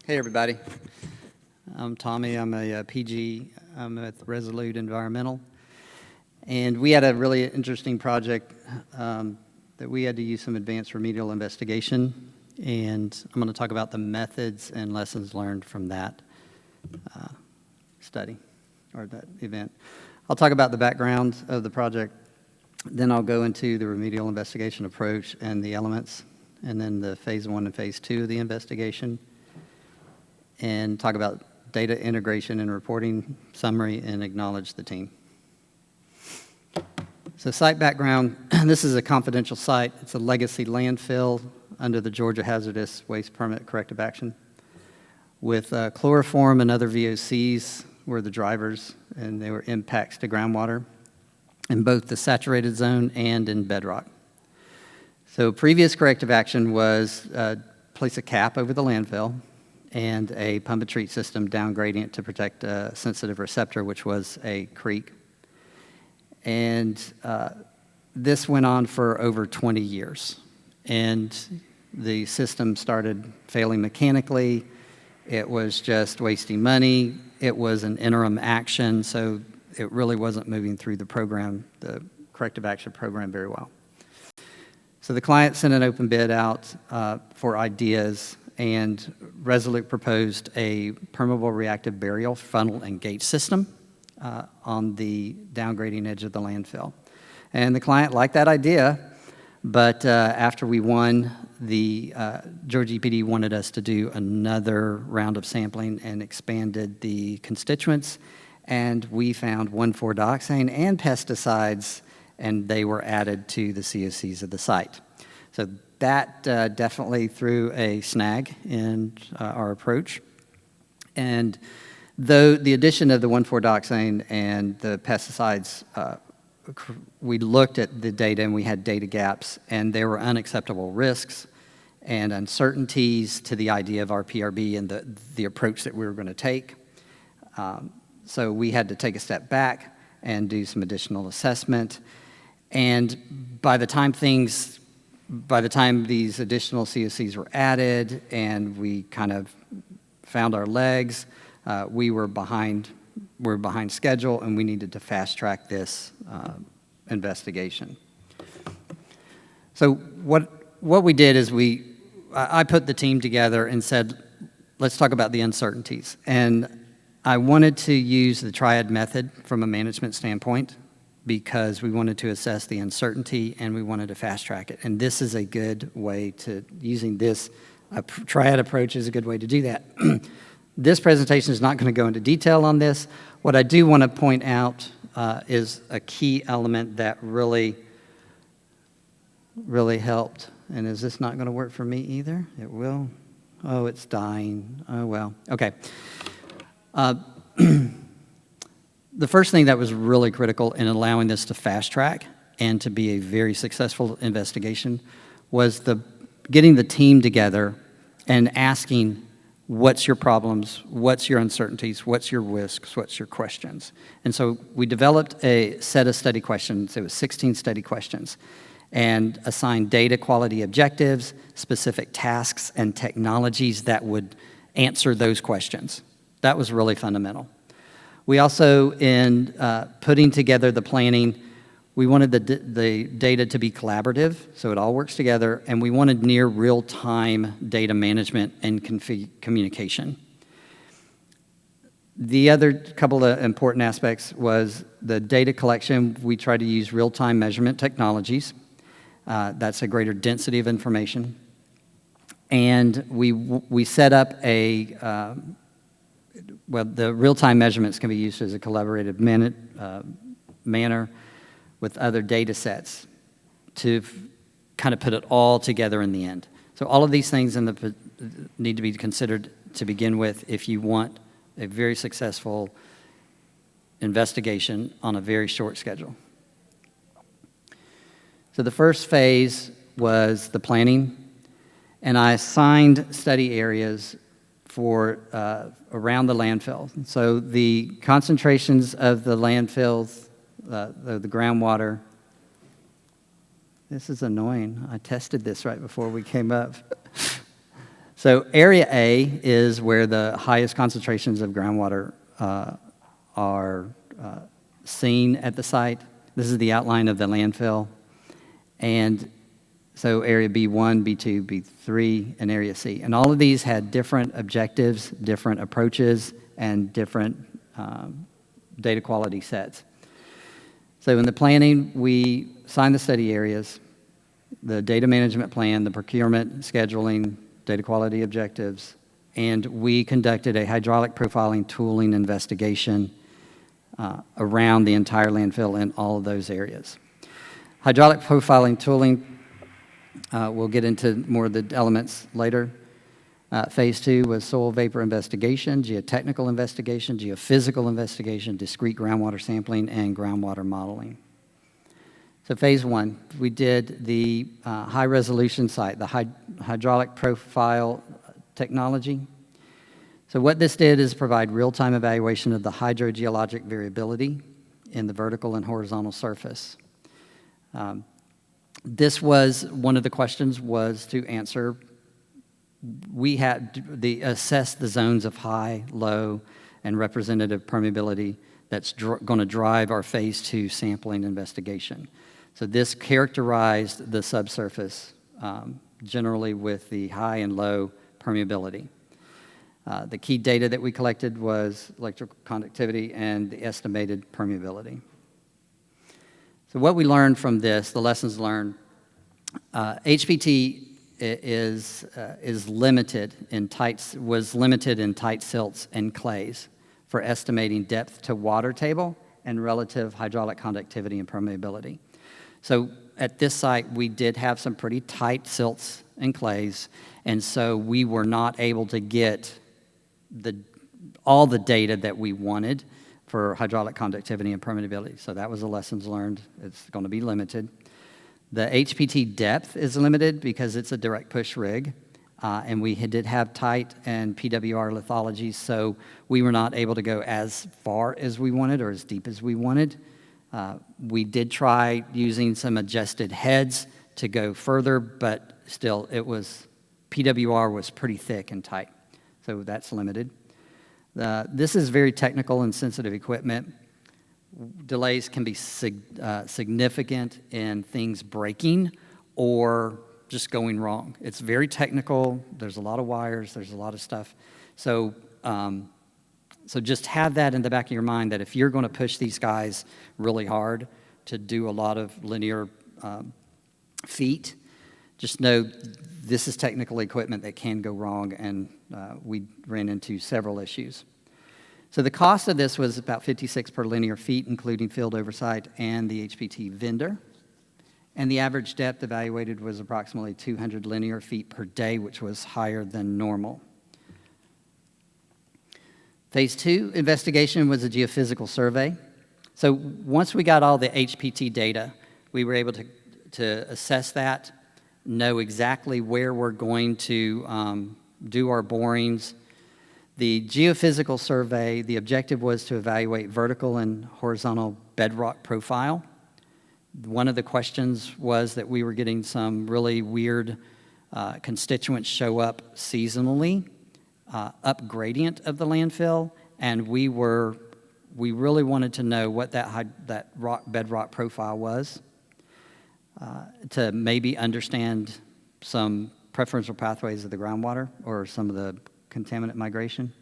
Hey everybody, I'm Tommy. I'm a PG. I'm with Resolute Environmental, and we had a really interesting project that we had to use some advanced remedial investigation, and I'm going to talk about the methods and lessons learned from that study or that event. I'll talk about the background of the project, then I'll go into the remedial investigation approach and the elements, and then the phase 1 and phase 2 of the investigation, and talk about data integration and reporting summary and acknowledge the team. So site background, this is a confidential site. It's a legacy landfill under the Georgia Hazardous Waste Permit Corrective Action with chloroform and other VOCs were the drivers, and they were impacts to groundwater in both the saturated zone and in bedrock. So previous corrective action was place a cap over the landfill and a pump and treat system down gradient to protect a sensitive receptor, which was a creek. And this went on for over 20 years. And the system started failing mechanically. It was just wasting money. It was an interim action, so it really wasn't moving through the program, the corrective action program, very well. So the client sent an open bid out for ideas, and Resolute proposed a permeable reactive barrier funnel and gate system on the downgrading edge of the landfill. And the client liked that idea, but after we won, the Georgia EPD wanted us to do another round of sampling and expanded the constituents, and we found 1,4-dioxane and pesticides, and they were added to the COCs of the site. So that definitely threw a snag in our approach. And though the addition of the 1,4-dioxane and the pesticides, we looked at the data and we had data gaps, and there were unacceptable risks and uncertainties to the idea of our PRB and the approach that we were going to take. So we had to take a step back and do some additional assessment. And by the time these additional COCs were added and we kind of found our legs, we were behind schedule, and we needed to fast track this investigation. So what we did is I put the team together and said, let's talk about the uncertainties. And I wanted to use the triad method from a management standpoint because we wanted to assess the uncertainty and we wanted to fast track it. And this is a good way to, using this triad approach is a good way to do that. This presentation is not going to go into detail on this. What I do want to point out is a key element that really helped. And is this not going to work for me either? It will. Oh, it's dying. Oh, well. Okay. The first thing that was really critical in allowing this to fast track and to be a very successful investigation was getting the team together and asking, what's your problems, what's your uncertainties, what's your risks, what's your questions? And so we developed a set of study questions. It was 16 study questions, and assigned data quality objectives, specific tasks, and technologies that would answer those questions. That was really fundamental. We also, in putting together the planning, we wanted the data to be collaborative, so it all works together, and we wanted near real-time data management and communication. The other couple of important aspects was the data collection. We tried to use real-time measurement technologies. That's a greater density of information. And we set up the real-time measurements can be used as a collaborative manner with other data sets to kind of put it all together in the end. So all of these things need to be considered to begin with if you want a very successful investigation on a very short schedule. So the first phase was the planning, and I assigned study areas for around the landfill. So the concentrations of the landfills, the groundwater. This is annoying. I tested this right before we came up. So Area A is where the highest concentrations of groundwater are seen at the site. This is the outline of the landfill. And so Area B1, B2, B3, and Area C. And all of these had different objectives, different approaches, and different data quality sets. So in the planning, we signed the study areas, the data management plan, the procurement, scheduling, data quality objectives, and we conducted a hydraulic profiling tooling investigation around the entire landfill in all of those areas. Hydraulic profiling tooling, we'll get into more of the elements later. Phase 2 was soil vapor investigation, geotechnical investigation, geophysical investigation, discrete groundwater sampling, and groundwater modeling. So phase 1, we did the high-resolution site, the hydraulic profile technology. So what this did is provide real-time evaluation of the hydrogeologic variability in the vertical and horizontal surface. This was, one of the questions was to answer, we had to assess the zones of high, low, and representative permeability that's going to drive our phase 2 sampling investigation. So this characterized the subsurface generally with the high and low permeability. The key data that we collected was electrical conductivity and the estimated permeability. So what we learned from this, the lessons learned, HPT is limited in was limited in tight silts and clays for estimating depth to water table and relative hydraulic conductivity and permeability. So at this site, we did have some pretty tight silts and clays, and so we were not able to get all the data that we wanted for hydraulic conductivity and permeability. So that was the lessons learned. It's going to be limited. The HPT depth is limited because it's a direct push rig, and we did have tight and PWR lithologies, so we were not able to go as far as we wanted or as deep as we wanted. We did try using some adjusted heads to go further, but still PWR was pretty thick and tight, so that's limited. This is very technical and sensitive equipment. Delays can be significant in things breaking or just going wrong. It's very technical. There's a lot of wires. There's a lot of stuff. So just have that in the back of your mind that if you're going to push these guys really hard to do a lot of linear feet, just know this is technical equipment that can go wrong, and we ran into several issues. So the cost of this was about $56 per linear feet, including field oversight and the HPT vendor. And the average depth evaluated was approximately 200 linear feet per day, which was higher than normal. Phase 2 investigation was a geophysical survey. So once we got all the HPT data, we were able to assess that, know exactly where we're going to do our borings. The geophysical survey, the objective was to evaluate vertical and horizontal bedrock profile. One of the questions was that we were getting some really weird constituents show up seasonally, up gradient of the landfill, and we really wanted to know what that bedrock profile was to maybe understand some preferential pathways of the groundwater or some of the contaminant migration.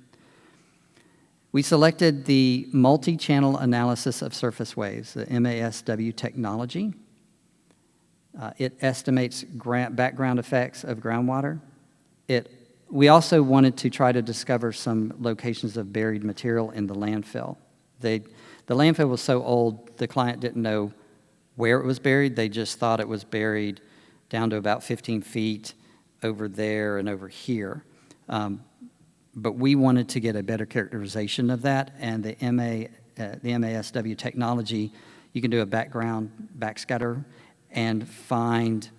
We selected the multi-channel analysis of surface waves, the MASW technology. It estimates background effects of groundwater. We also wanted to try to discover some locations of buried material in the landfill. The landfill was so old, the client didn't know where it was buried. They just thought it was buried down to about 15 feet over there and over here. But we wanted to get a better characterization of that, and the MASW technology, you can do a backscatter and find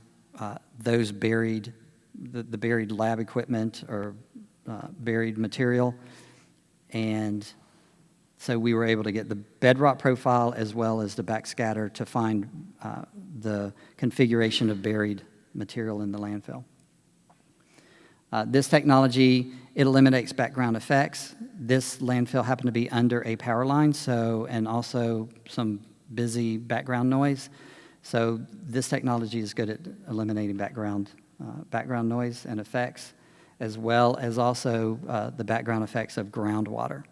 those buried, the buried lab equipment or buried material. And so we were able to get the bedrock profile as well as the backscatter to find the configuration of buried material in the landfill. This technology, it eliminates background effects. This landfill happened to be under a power line, and also some busy background noise. So this technology is good at eliminating background noise and effects, as well as also the background effects of groundwater.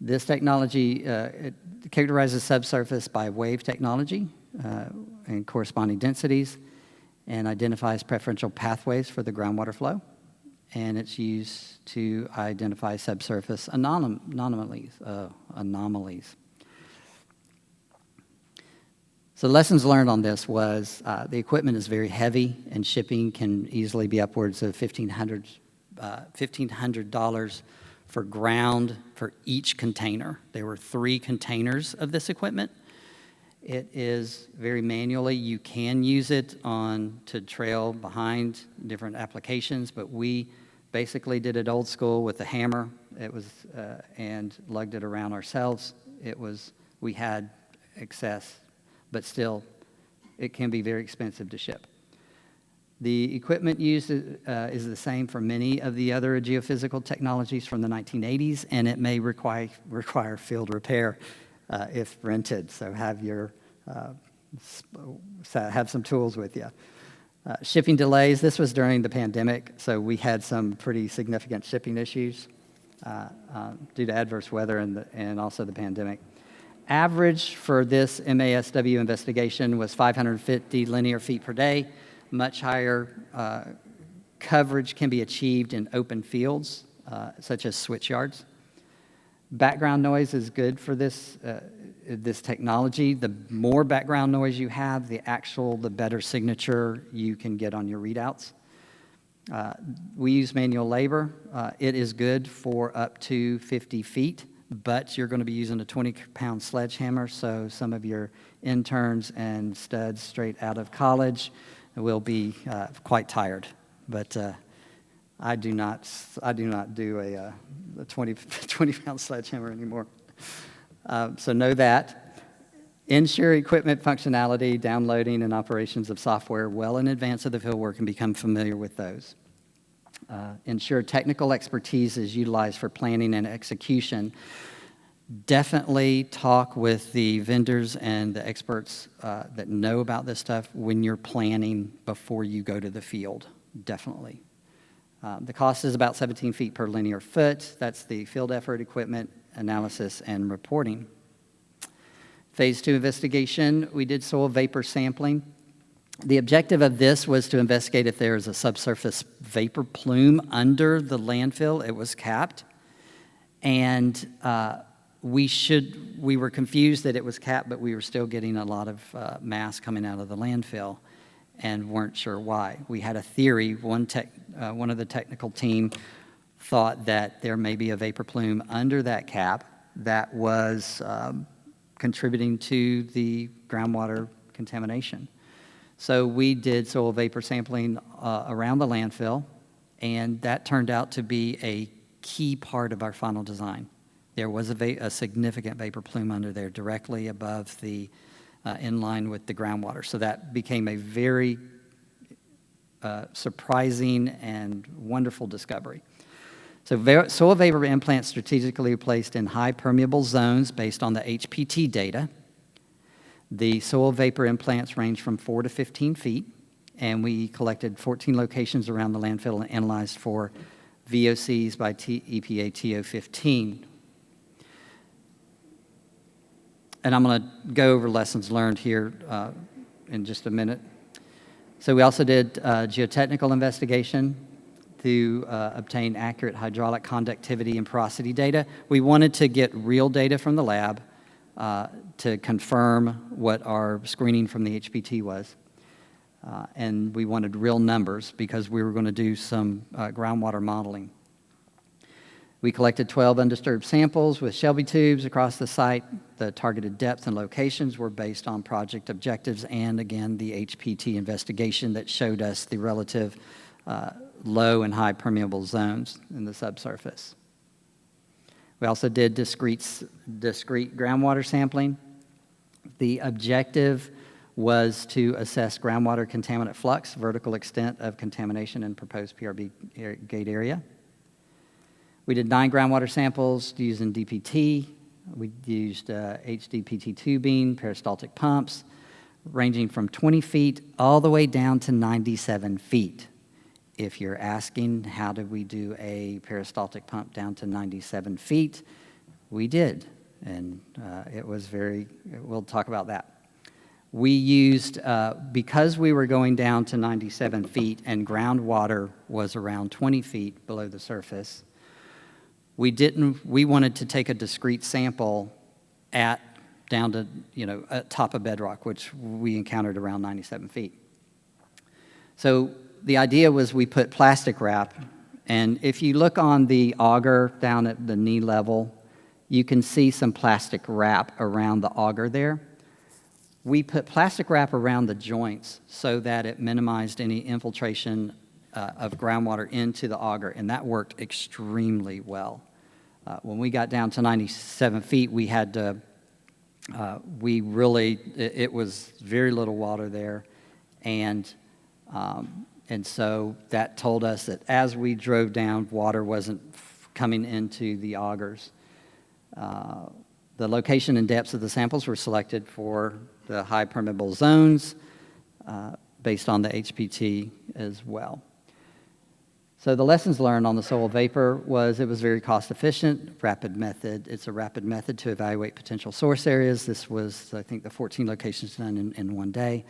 This technology it characterizes subsurface by wave technology and corresponding densities, and identifies preferential pathways for the groundwater flow. And it's used to identify subsurface anomalies. So lessons learned on this was the equipment is very heavy, and shipping can easily be upwards of $1,500 for each container. There were 3 containers of this equipment. It is very manually. You can use it to trail behind different applications, but we basically did it old school with a hammer. It was and lugged it around ourselves. We had excess, but still, it can be very expensive to ship. The equipment used is the same for many of the other geophysical technologies from the 1980s, and it may require field repair if rented. So have some tools with you. Shipping delays. This was during the pandemic, so we had some pretty significant shipping issues due to adverse weather and also the pandemic. Average for this MASW investigation was 550 linear feet per day. Much higher coverage can be achieved in open fields, such as switch yards. Background noise is good for this technology. The more background noise you have, the better signature you can get on your readouts. We use manual labor. It is good for up to 50 feet, but you're going to be using a 20-pound sledgehammer, so some of your interns and studs straight out of college will be quite tired. But I do not do a 20-pound sledgehammer anymore. So know that. Ensure equipment functionality, downloading, and operations of software well in advance of the fieldwork and become familiar with those. Ensure technical expertise is utilized for planning and execution. Definitely talk with the vendors and the experts that know about this stuff when you're planning before you go to the field, definitely. The cost is about 17 feet per linear foot. That's the field effort, equipment, analysis, and reporting. Phase 2 investigation, we did soil vapor sampling. The objective of this was to investigate if there is a subsurface vapor plume under the landfill. It was capped. And we were confused that it was capped, but we were still getting a lot of mass coming out of the landfill and weren't sure why. We had a theory. One of the technical team thought that there may be a vapor plume under that cap that was contributing to the groundwater contamination. So we did soil vapor sampling around the landfill, and that turned out to be a key part of our final design. There was a significant vapor plume under there directly above in line with the groundwater. So that became a very surprising and wonderful discovery. So soil vapor implants strategically placed in high permeable zones based on the HPT data. The soil vapor implants range from 4 to 15 feet, and we collected 14 locations around the landfill and analyzed for VOCs by EPA TO15. And I'm going to go over lessons learned here in just a minute. So we also did geotechnical investigation to obtain accurate hydraulic conductivity and porosity data. We wanted to get real data from the lab to confirm what our screening from the HPT was. And we wanted real numbers because we were going to do some groundwater modeling. We collected 12 undisturbed samples with Shelby tubes across the site. The targeted depth and locations were based on project objectives and, again, the HPT investigation that showed us the relative low and high permeable zones in the subsurface. We also did discrete groundwater sampling. The objective was to assess groundwater contaminant flux, vertical extent of contamination in proposed PRB gate area. We did 9 groundwater samples using DPT. We used HDPT tubing, peristaltic pumps, ranging from 20 feet all the way down to 97 feet. If you're asking how did we do a peristaltic pump down to 97 feet, we did, and it was we'll talk about that. We used, because we were going down to 97 feet and groundwater was around 20 feet below the surface, we wanted to take a discrete sample down to, at top of bedrock, which we encountered around 97 feet. So the idea was we put plastic wrap, and if you look on the auger down at the knee level, you can see some plastic wrap around the auger there. We put plastic wrap around the joints so that it minimized any infiltration of groundwater into the auger, and that worked extremely well. When we got down to 97 feet, we had to, it was very little water there, and so that told us that as we drove down, water wasn't coming into the augers. The location and depths of the samples were selected for the high permeable zones based on the HPT as well. So the lessons learned on the soil vapor was it was very cost efficient, rapid method. It's a rapid method to evaluate potential source areas. This was, I think, the 14 locations done in one day.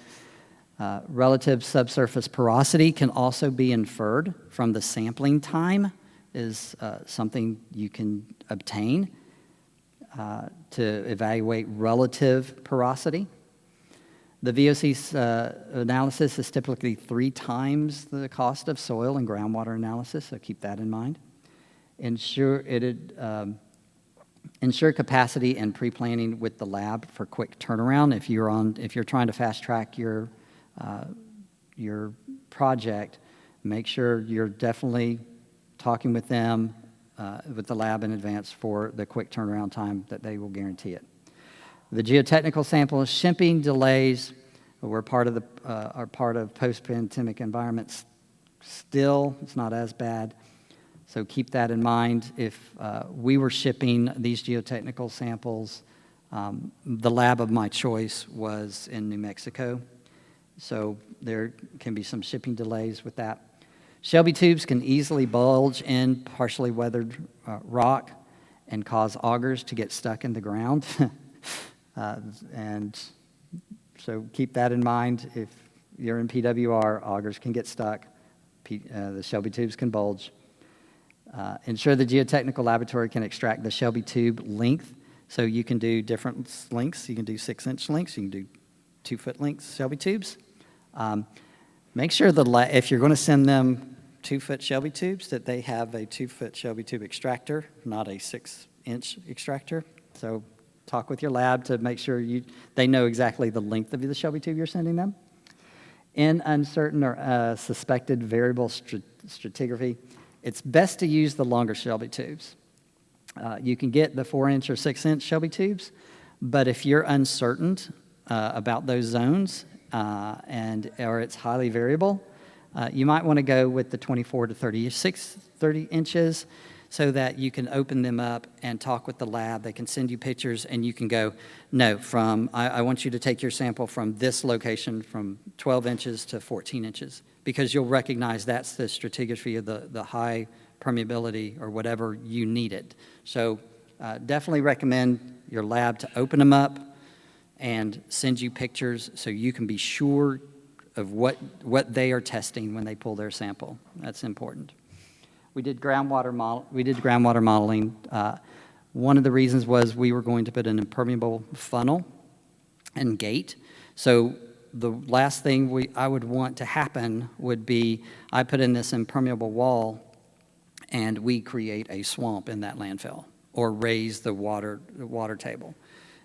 Relative subsurface porosity can also be inferred from the sampling time, is something you can obtain to evaluate relative porosity. The VOC analysis is typically 3 times the cost of soil and groundwater analysis, so keep that in mind. Ensure capacity and pre-planning with the lab for quick turnaround. If you're trying to fast track your project, make sure you're definitely talking with them, with the lab in advance for the quick turnaround time that they will guarantee it. The geotechnical samples, shipping delays are part of post-pandemic environments. Still, it's not as bad, so keep that in mind. If we were shipping these geotechnical samples, the lab of my choice was in New Mexico, so there can be some shipping delays with that. Shelby tubes can easily bulge in partially weathered rock and cause augers to get stuck in the ground. And so keep that in mind. If you're in PWR, augers can get stuck. The Shelby tubes can bulge. Ensure the geotechnical laboratory can extract the Shelby tube length. So you can do different lengths. You can do 6-inch lengths. You can do 2-foot lengths Shelby tubes. Make sure if you're going to send them 2-foot Shelby tubes, that they have a 2-foot Shelby tube extractor, not a 6-inch extractor. So talk with your lab to make sure they know exactly the length of the Shelby tube you're sending them. In uncertain or suspected variable stratigraphy, it's best to use the longer Shelby tubes. You can get the 4-inch or 6-inch Shelby tubes, but if you're uncertain about those zones or it's highly variable, you might want to go with the 24 to 30 inches so that you can open them up and talk with the lab. They can send you pictures and you can go, no, I want you to take your sample from this location from 12 inches to 14 inches because you'll recognize that's the stratigraphy of the high permeability or whatever you needed. So definitely recommend your lab to open them up and send you pictures so you can be sure of what they are testing when they pull their sample. That's important. We did groundwater modeling. One of the reasons was we were going to put an impermeable funnel and gate. So the last thing I would want to happen would be I put in this impermeable wall and we create a swamp in that landfill or raise the water table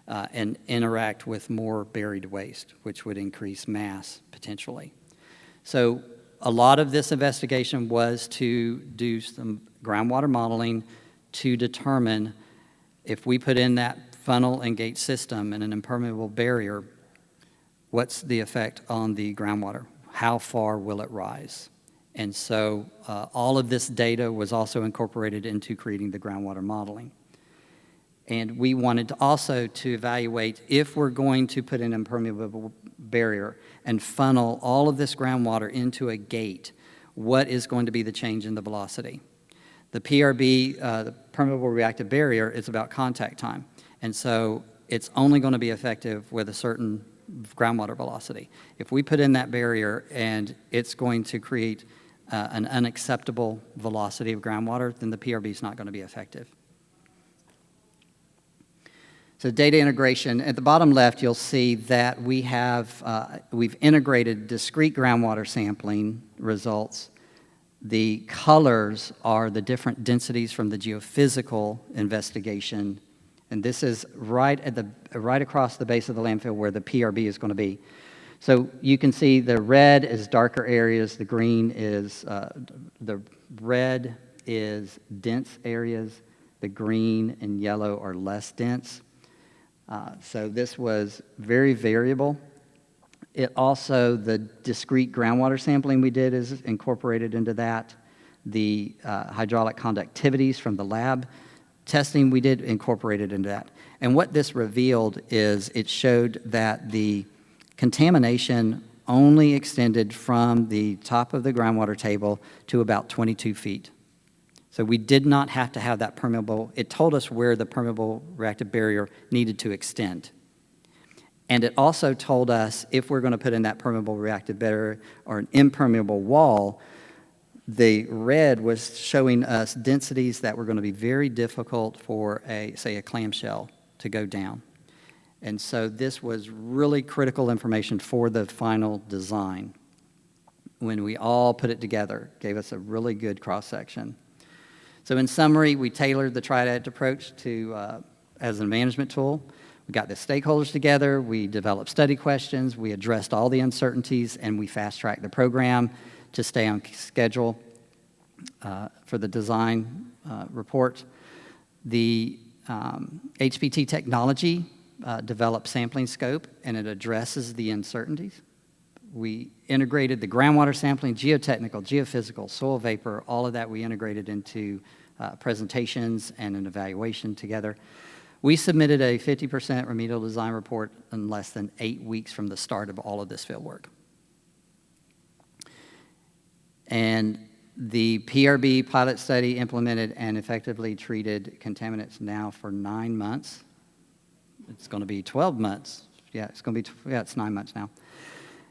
and interact with more buried waste, which would increase mass potentially. So a lot of this investigation was to do some groundwater modeling to determine if we put in that funnel and gate system and an impermeable barrier, what's the effect on the groundwater? How far will it rise? And so all of this data was also incorporated into creating the groundwater modeling. And we wanted to also to evaluate if we're going to put an impermeable barrier and funnel all of this groundwater into a gate, what is going to be the change in the velocity? The PRB, the Permeable Reactive Barrier, is about contact time. And so it's only going to be effective with a certain groundwater velocity. If we put in that barrier and it's going to create an unacceptable velocity of groundwater, then the PRB is not going to be effective. So data integration, at the bottom left, you'll see that we have, we've integrated discrete groundwater sampling results. The colors are the different densities from the geophysical investigation. And this is right across the base of the landfill where the PRB is going to be. So you can see the red is darker areas, the green is, the red is dense areas, the green and yellow are less dense. So this was very variable. It also, the discrete groundwater sampling we did is incorporated into that. The hydraulic conductivities from the lab testing we did incorporated into that. And what this revealed is it showed that the contamination only extended from the top of the groundwater table to about 22 feet. So we did not have to have that permeable. It told us where the permeable reactive barrier needed to extend. And it also told us if we're going to put in that permeable reactive barrier or an impermeable wall, the red was showing us densities that were going to be very difficult for, say, a clamshell to go down. And so this was really critical information for the final design. When we all put it together, it gave us a really good cross-section. So in summary, we tailored the triad approach to as a management tool. We got the stakeholders together, we developed study questions, we addressed all the uncertainties, and we fast-tracked the program to stay on schedule for the design report. The HPT technology developed sampling scope, and it addresses the uncertainties. We integrated the groundwater sampling, geotechnical, geophysical, soil vapor, all of that we integrated into presentations and an evaluation together. We submitted a 50% remedial design report in less than 8 weeks from the start of all of this field work. And the PRB pilot study implemented and effectively treated contaminants now for 9 months. It's going to be 12 months. Yeah, it's going to be, it's 9 months now.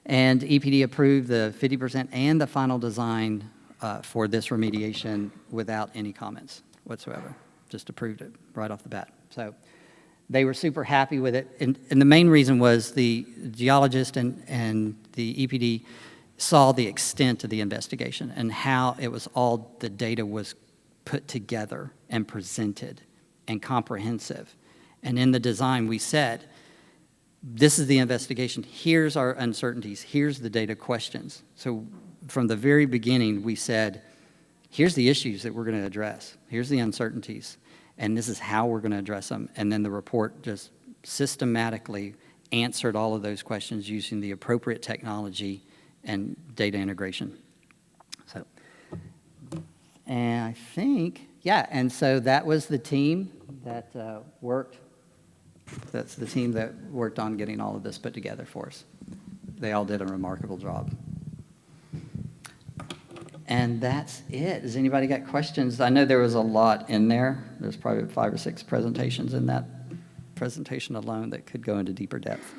And EPD approved the 50% and the final design for this remediation without any comments whatsoever. Just approved it right off the bat. So they were super happy with it. And the main reason was the geologist and the EPD saw the extent of the investigation and how it was all the data was put together and presented and comprehensive. And in the design, we said, this is the investigation. Here's our uncertainties. Here's the data questions. So from the very beginning, we said, here's the issues that we're going to address. Here's the uncertainties. And this is how we're going to address them. And then the report just systematically answered all of those questions using the appropriate technology and data integration. So, and I think, yeah, and so that was the team that worked. That's the team that worked on getting all of this put together for us. They all did a remarkable job. And that's it. Has anybody got questions? I know there was a lot in there. There's probably 5 or 6 presentations in that presentation alone that could go into deeper depth.